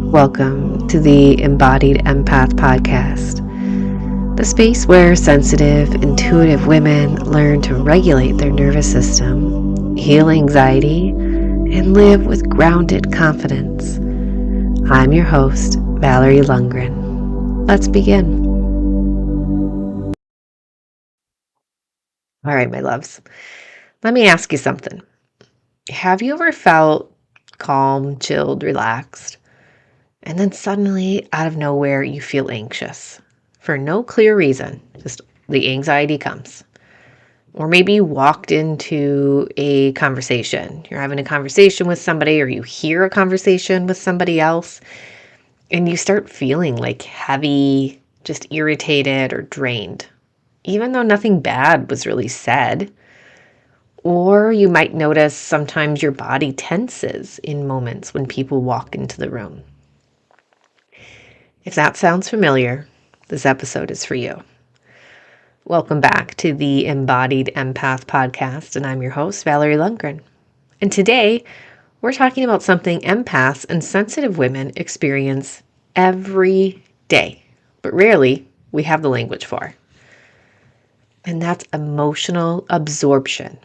Welcome to the Embodied Empath Podcast, the space where sensitive, intuitive women learn to regulate their nervous system, heal anxiety, and live with grounded confidence. I'm your host, Valerie Lundgren. Let's begin. All right, my loves. Let me ask you something. Have you ever felt calm, chilled, relaxed, and then suddenly, out of nowhere, you feel anxious for no clear reason? Just the anxiety comes. Or maybe you walked into a conversation. You're having a conversation with somebody, or you hear a conversation with somebody else, and you start feeling like heavy, just irritated or drained, even though nothing bad was really said. Or you might notice sometimes your body tenses in moments when people walk into the room. If that sounds familiar, this episode is for you. Welcome back to the Embodied Empath Podcast, and I'm your host, Valerie Lundgren. And today, we're talking about something empaths and sensitive women experience every day, but rarely we have the language for. And that's emotional absorption.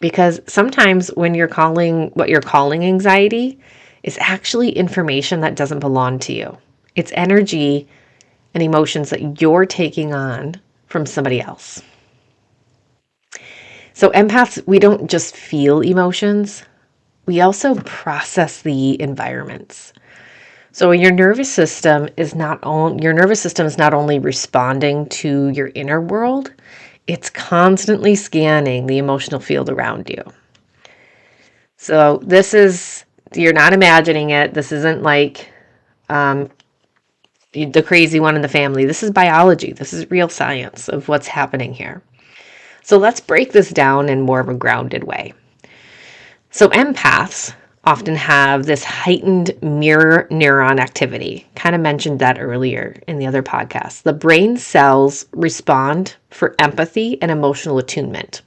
Because sometimes when you're calling what you're calling anxiety is actually information that doesn't belong to you. It's energy and emotions that you're taking on from somebody else. So empaths, we don't just feel emotions, we also process the environments. So your nervous system is not only responding to your inner world, it's constantly scanning the emotional field around you. So you're not imagining it. This isn't like the crazy one in the family. This is biology. This is real science of what's happening here. So let's break this down in more of a grounded way. So empaths often have this heightened mirror neuron activity. Kind of mentioned that earlier in the other podcast. The brain cells respond for empathy and emotional attunement.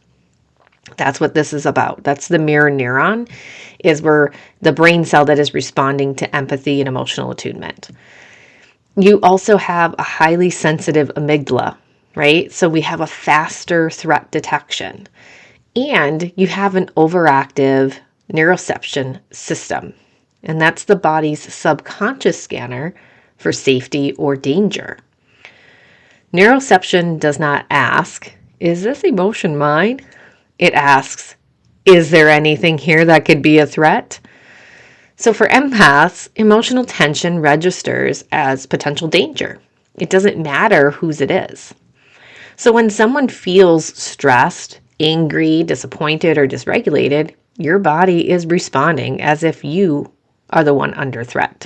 That's what this is about. That's the mirror neuron, is where the brain cell that is responding to empathy and emotional attunement. You also have a highly sensitive amygdala, right? So we have a faster threat detection. And you have an overactive neuroception system. And that's the body's subconscious scanner for safety or danger. Neuroception does not ask, is this emotion mine? It asks, is there anything here that could be a threat? So for empaths, emotional tension registers as potential danger. It doesn't matter whose it is. So when someone feels stressed, angry, disappointed, or dysregulated, your body is responding as if you are the one under threat.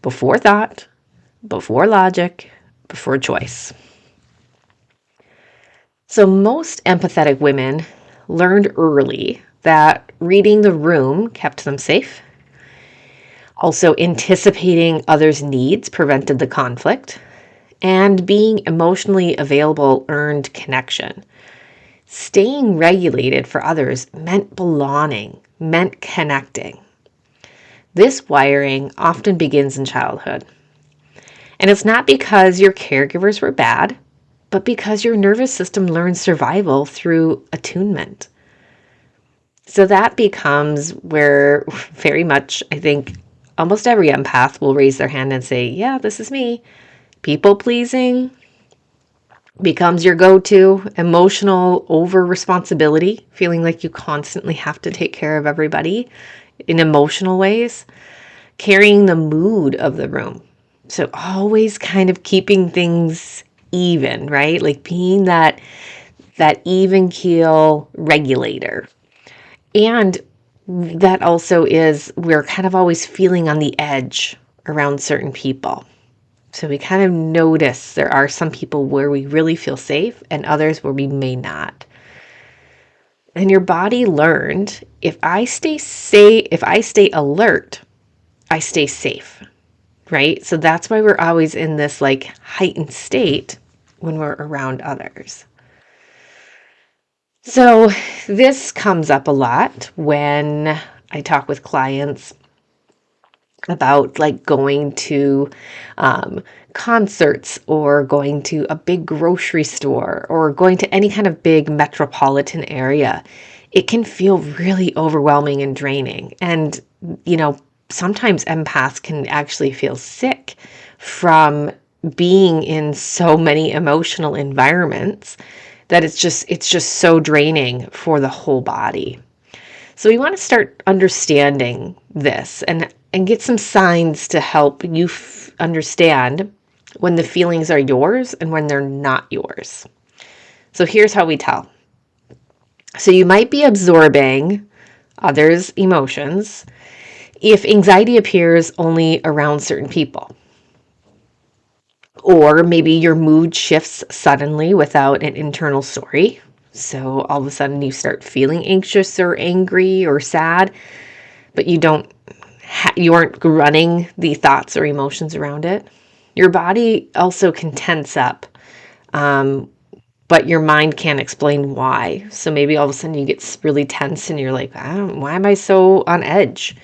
Before thought, before logic, before choice. So most empathetic women learned early that reading the room kept them safe. Also, anticipating others' needs prevented the conflict. And being emotionally available earned connection. Staying regulated for others meant belonging, meant connecting. This wiring often begins in childhood. And it's not because your caregivers were bad, but because your nervous system learned survival through attunement. So that becomes where very much, I think, almost every empath will raise their hand and say, yeah, this is me. People pleasing becomes your go-to. Emotional over-responsibility, feeling like you constantly have to take care of everybody in emotional ways. Carrying the mood of the room. So always kind of keeping things even, right? Like being that even keel regulator. And that also is, we're kind of always feeling on the edge around certain people. So we kind of notice there are some people where we really feel safe and others where we may not. And your body learned, if I stay alert, I stay safe, right? So that's why we're always in this like heightened state when we're around others. So this comes up a lot when I talk with clients about like going to um, concerts or going to a big grocery store or going to any kind of big metropolitan area, it can feel really overwhelming and draining. And, you know, sometimes empaths can actually feel sick from being in so many emotional environments that it's just so draining for the whole body. So we want to start understanding this and get some signs to help you understand when the feelings are yours and when they're not yours. So here's how we tell. So you might be absorbing others' emotions if anxiety appears only around certain people. Or maybe your mood shifts suddenly without an internal story. So all of a sudden you start feeling anxious or angry or sad, but you aren't running the thoughts or emotions around it. Your body also can tense up, but your mind can't explain why. So maybe all of a sudden you get really tense and you're like, why am I so on edge?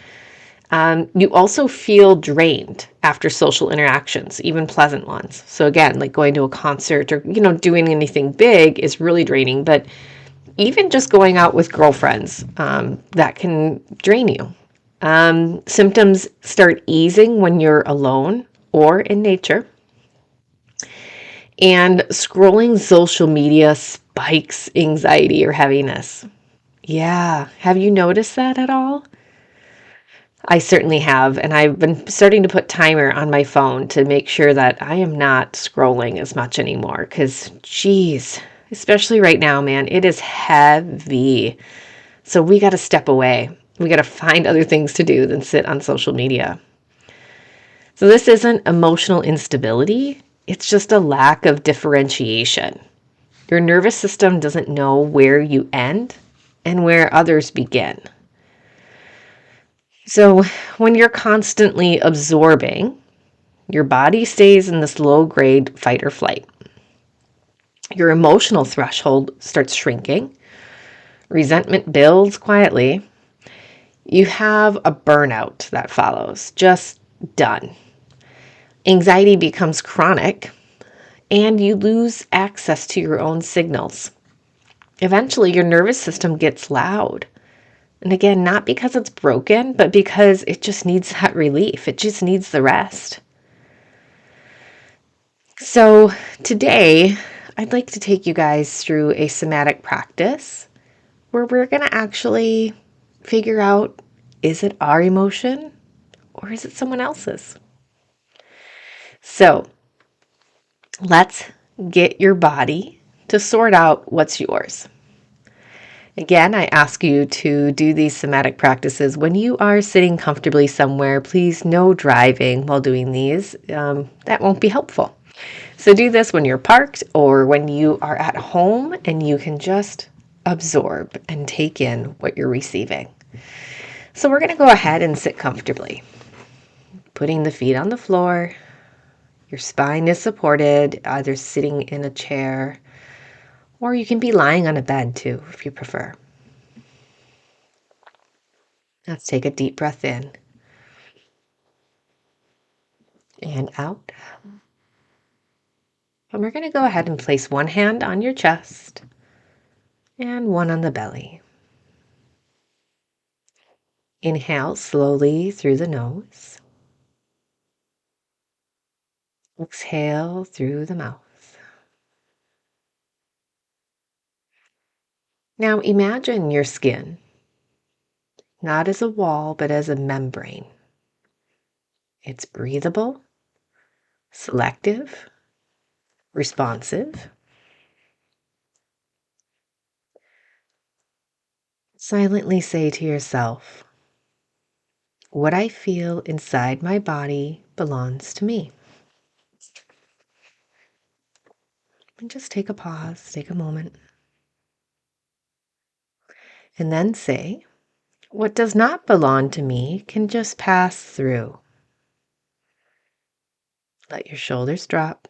You also feel drained after social interactions, even pleasant ones. So again, like going to a concert or, doing anything big is really draining, but even just going out with girlfriends, that can drain you. Symptoms start easing when you're alone or in nature. And scrolling social media spikes anxiety or heaviness. Yeah. Have you noticed that at all? I certainly have. And I've been starting to put timer on my phone to make sure that I am not scrolling as much anymore. Because, geez, especially right now, man, it is heavy. So we got to step away. We got to find other things to do than sit on social media. So this isn't emotional instability. It's just a lack of differentiation. Your nervous system doesn't know where you end and where others begin. So when you're constantly absorbing, your body stays in this low grade fight or flight. Your emotional threshold starts shrinking. Resentment builds quietly. You have a burnout that follows. Just done. Anxiety becomes chronic and you lose access to your own signals. Eventually, your nervous system gets loud. And again, not because it's broken, but because it just needs that relief. It just needs the rest. So today, I'd like to take you guys through a somatic practice where we're going to actually figure out, is it our emotion or is it someone else's? So let's get your body to sort out what's yours. Again, I ask you to do these somatic practices when you are sitting comfortably somewhere. Please, no driving while doing these. That won't be helpful. So do this when you're parked or when you are at home and you can just absorb and take in what you're receiving. So we're going to go ahead and sit comfortably. Putting the feet on the floor. Your spine is supported, either sitting in a chair or you can be lying on a bed too, if you prefer. Let's take a deep breath in and out. And we're going to go ahead and place one hand on your chest and one on the belly. Inhale slowly through the nose. Exhale through the mouth. Now imagine your skin, not as a wall, but as a membrane. It's breathable, selective, responsive. Silently say to yourself, what I feel inside my body belongs to me. And just take a pause, take a moment. And then say, what does not belong to me can just pass through. Let your shoulders drop.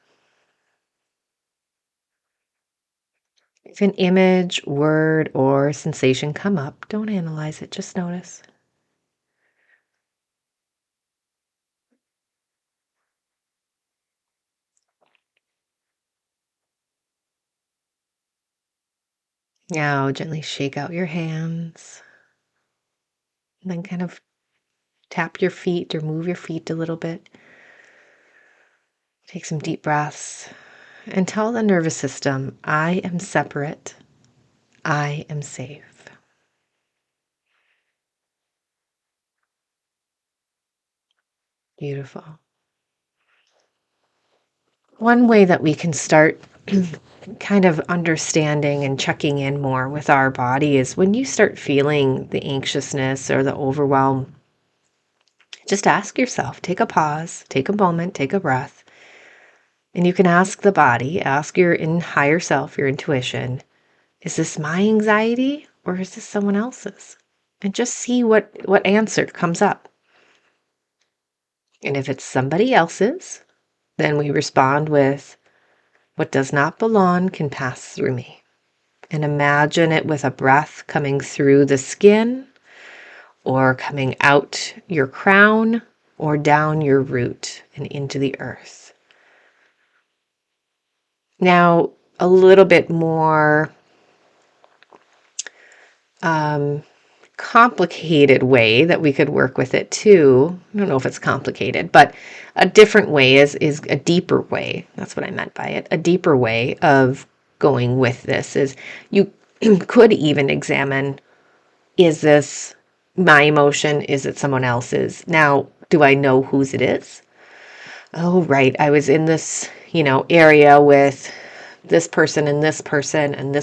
If an image, word, or sensation come up, don't analyze it, just notice. Now gently shake out your hands, and then kind of tap your feet or move your feet a little bit. Take some deep breaths and tell the nervous system, I am separate. I am safe. Beautiful. One way that we can start kind of understanding and checking in more with our body is when you start feeling the anxiousness or the overwhelm, just ask yourself, take a pause, take a moment, take a breath, and you can ask the body, ask your higher self, your intuition, is this my anxiety or is this someone else's? And just see what answer comes up. And if it's somebody else's, then we respond with, what does not belong can pass through me. And imagine it with a breath coming through the skin or coming out your crown or down your root and into the earth. Now, a little bit more complicated way that we could work with it too. I don't know if it's complicated, but a different way is a deeper way. That's what I meant by it. A deeper way of going with this is you could even examine, is this my emotion? Is it someone else's? Now, do I know whose it is? Oh, right. I was in this, area with this person, and this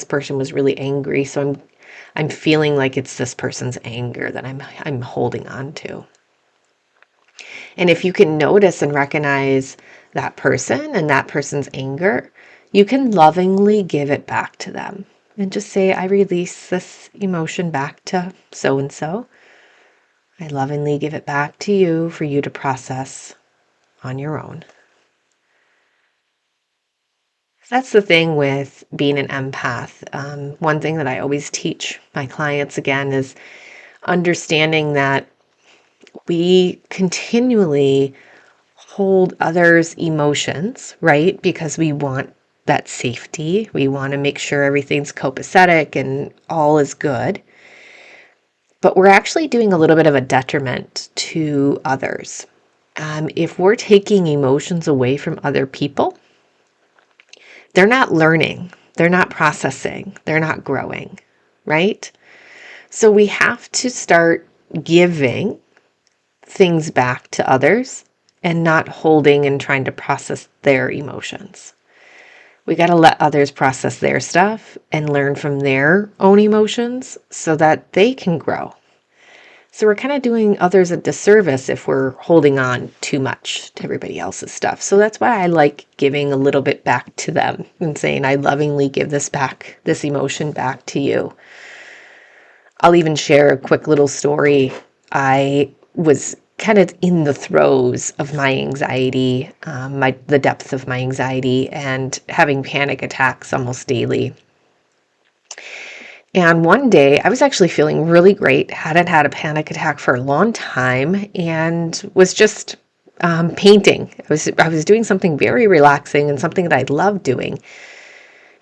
person was really angry. So I'm feeling like it's this person's anger that I'm holding on to. And if you can notice and recognize that person and that person's anger, you can lovingly give it back to them and just say, I release this emotion back to so-and-so. I lovingly give it back to you for you to process on your own. That's the thing with being an empath. One thing that I always teach my clients again is understanding that we continually hold others' emotions, right? Because we want that safety. We want to make sure everything's copacetic and all is good. But we're actually doing a little bit of a detriment to others. If we're taking emotions away from other people, they're not learning, they're not processing, they're not growing, right? So we have to start giving things back to others and not holding and trying to process their emotions. We got to let others process their stuff and learn from their own emotions so that they can grow. So we're kind of doing others a disservice if we're holding on too much to everybody else's stuff. So that's why I like giving a little bit back to them and saying, I lovingly give this emotion back to you. I'll even share a quick little story. I was kind of in the throes of my anxiety, the depth of my anxiety, and having panic attacks almost daily. And one day I was actually feeling really great, hadn't had a panic attack for a long time, and was just painting. I was doing something very relaxing and something that I love doing.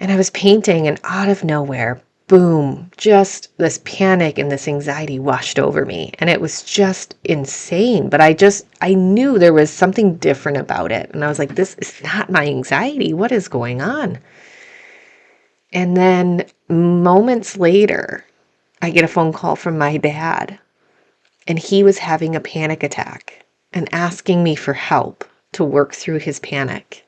And I was painting, and out of nowhere, boom, just this panic and this anxiety washed over me. And it was just insane. But I knew there was something different about it. And I was like, this is not my anxiety. What is going on? And then moments later, I get a phone call from my dad, and he was having a panic attack and asking me for help to work through his panic.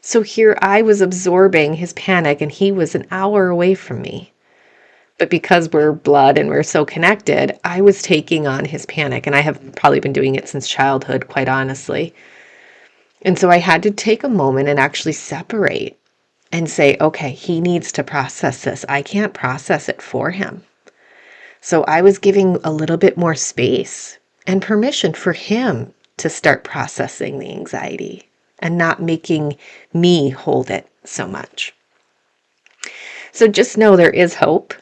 So here I was absorbing his panic, and he was an hour away from me. But because we're blood and we're so connected, I was taking on his panic, and I have probably been doing it since childhood, quite honestly. And so I had to take a moment and actually separate and say, okay, he needs to process this. I can't process it for him. So I was giving a little bit more space and permission for him to start processing the anxiety and not making me hold it so much. So just know there is hope.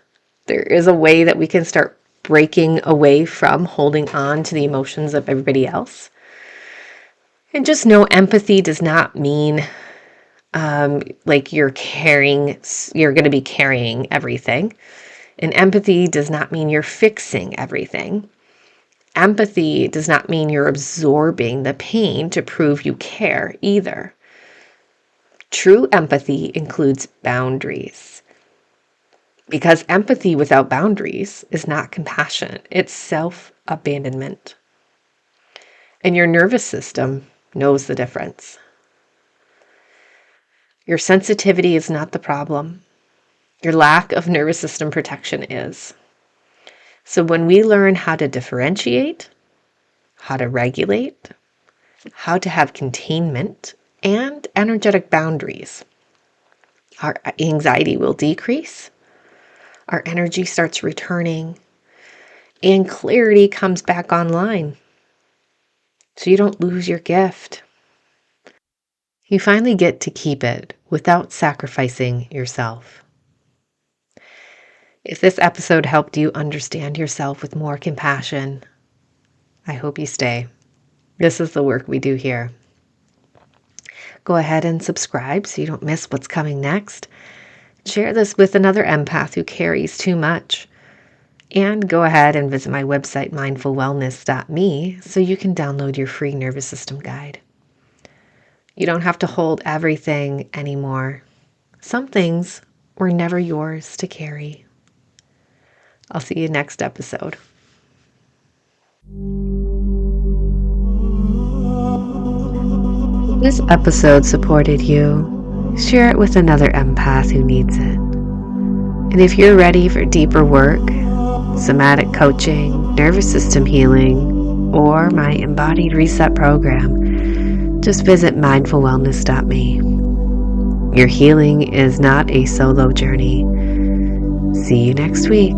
There is a way that we can start breaking away from holding on to the emotions of everybody else. And just know empathy does not mean like you're going to be carrying everything. And empathy does not mean you're fixing everything. Empathy does not mean you're absorbing the pain to prove you care either. True empathy includes boundaries. Because empathy without boundaries is not compassion, it's self-abandonment. And your nervous system knows the difference. Your sensitivity is not the problem. Your lack of nervous system protection is. So when we learn how to differentiate, how to regulate, how to have containment and energetic boundaries, our anxiety will decrease, our energy starts returning, and clarity comes back online. So you don't lose your gift. You finally get to keep it without sacrificing yourself. If this episode helped you understand yourself with more compassion, I hope you stay. This is the work we do here. Go ahead and subscribe so you don't miss what's coming next. Share this with another empath who carries too much. And go ahead and visit my website, mindfulwellness.me, so you can download your free nervous system guide. You don't have to hold everything anymore. Some things were never yours to carry. I'll see you next episode. If this episode supported you, share it with another empath who needs it. And if you're ready for deeper work, somatic coaching, nervous system healing, or my Embodied Reset program, just visit mindfulwellness.me. Your healing is not a solo journey. See you next week.